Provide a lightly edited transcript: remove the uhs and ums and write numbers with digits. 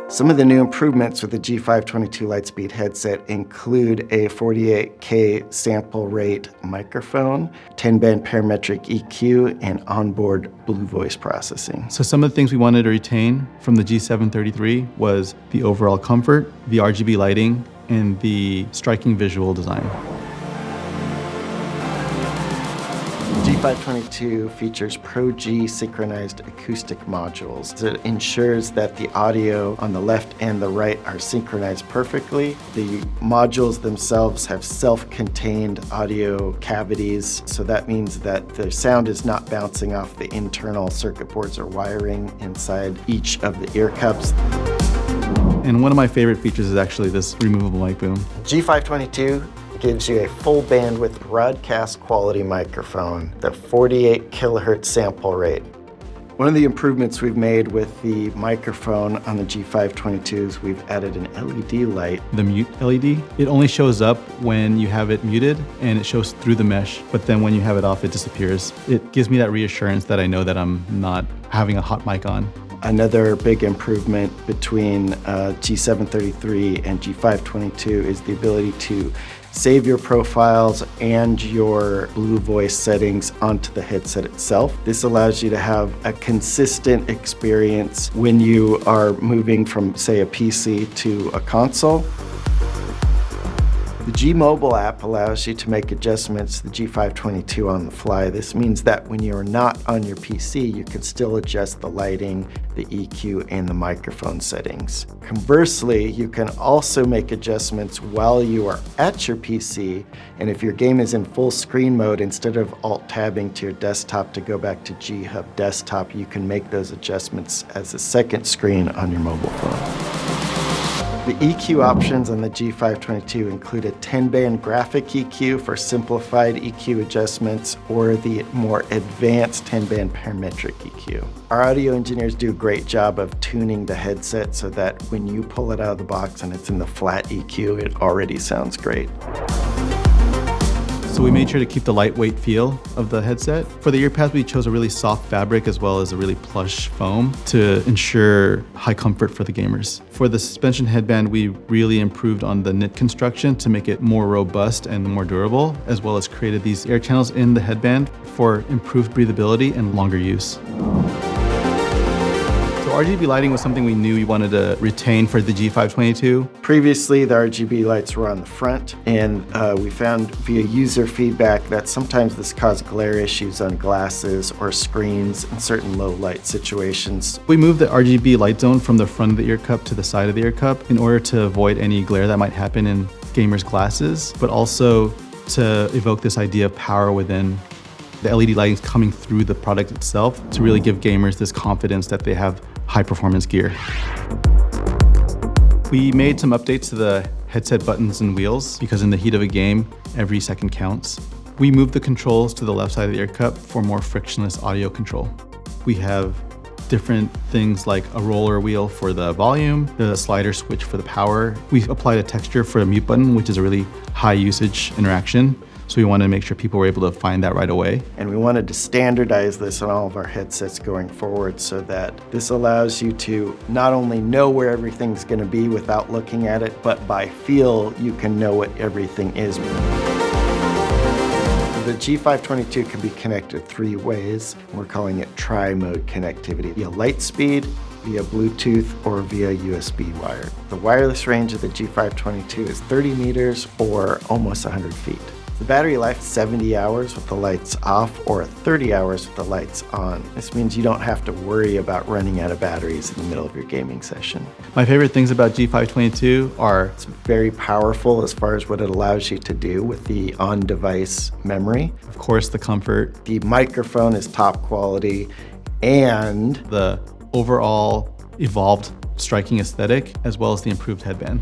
Some of the new improvements with the G522 LIGHTSPEED headset include a 48K sample rate microphone, 10-band parametric EQ, and onboard Blue voice processing. So some of the things we wanted to retain from the G733 was the overall comfort, the RGB lighting, and the striking visual design. G522 features Pro G synchronized acoustic modules. It ensures that the audio on the left and the right are synchronized perfectly. The modules themselves have self-contained audio cavities, so that means that the sound is not bouncing off the internal circuit boards or wiring inside each of the ear cups. And one of my favorite features is actually this removable mic boom. G522 gives you a full bandwidth broadcast quality microphone, the 48 kilohertz sample rate. One of the improvements we've made with the microphone on the G522 is we've added an LED light. The mute LED, it only shows up when you have it muted and it shows through the mesh, but then when you have it off, it disappears. It gives me that reassurance that I know that I'm not having a hot mic on. Another big improvement between G733 and G522 is the ability to save your profiles and your Blue voice settings onto the headset itself. This allows you to have a consistent experience when you are moving from, say, a PC to a console. The G Mobile app allows you to make adjustments to the G522 on the fly. This means that when you're not on your PC, you can still adjust the lighting, the EQ, and the microphone settings. Conversely, you can also make adjustments while you are at your PC, and if your game is in full screen mode, instead of Alt-tabbing to your desktop to go back to G Hub Desktop, you can make those adjustments as a second screen on your mobile phone. The EQ options on the G522 include a 10-band graphic EQ for simplified EQ adjustments or the more advanced 10-band parametric EQ. Our audio engineers do a great job of tuning the headset so that when you pull it out of the box and it's in the flat EQ, it already sounds great. So we made sure to keep the lightweight feel of the headset. For the ear pads, we chose a really soft fabric as well as a really plush foam to ensure high comfort for the gamers. For the suspension headband, we really improved on the knit construction to make it more robust and more durable, as well as created these air channels in the headband for improved breathability and longer use. RGB lighting was something we knew we wanted to retain for the G522. Previously, the RGB lights were on the front, and we found via user feedback that sometimes this caused glare issues on glasses or screens in certain low light situations. We moved the RGB light zone from the front of the ear cup to the side of the ear cup in order to avoid any glare that might happen in gamers' glasses, but also to evoke this idea of power within the LED lighting coming through the product itself to really give gamers this confidence that they have high performance gear. We made some updates to the headset buttons and wheels because in the heat of a game, every second counts. We moved the controls to the left side of the ear cup for more frictionless audio control. We have different things like a roller wheel for the volume, the slider switch for the power. We've applied a texture for a mute button, which is a really high usage interaction. So we wanted to make sure people were able to find that right away. And we wanted to standardize this on all of our headsets going forward so that this allows you to not only know where everything's going to be without looking at it, but by feel, you can know what everything is. The G522 can be connected 3 ways. We're calling it tri-mode connectivity, via LIGHTSPEED, via Bluetooth, or via USB wire. The wireless range of the G522 is 30 meters or almost 100 feet. The battery life is 70 hours with the lights off or 30 hours with the lights on. This means you don't have to worry about running out of batteries in the middle of your gaming session. My favorite things about G522 are it's very powerful as far as what it allows you to do with the on-device memory. Of course, the comfort. The microphone is top quality, and the overall evolved striking aesthetic, as well as the improved headband.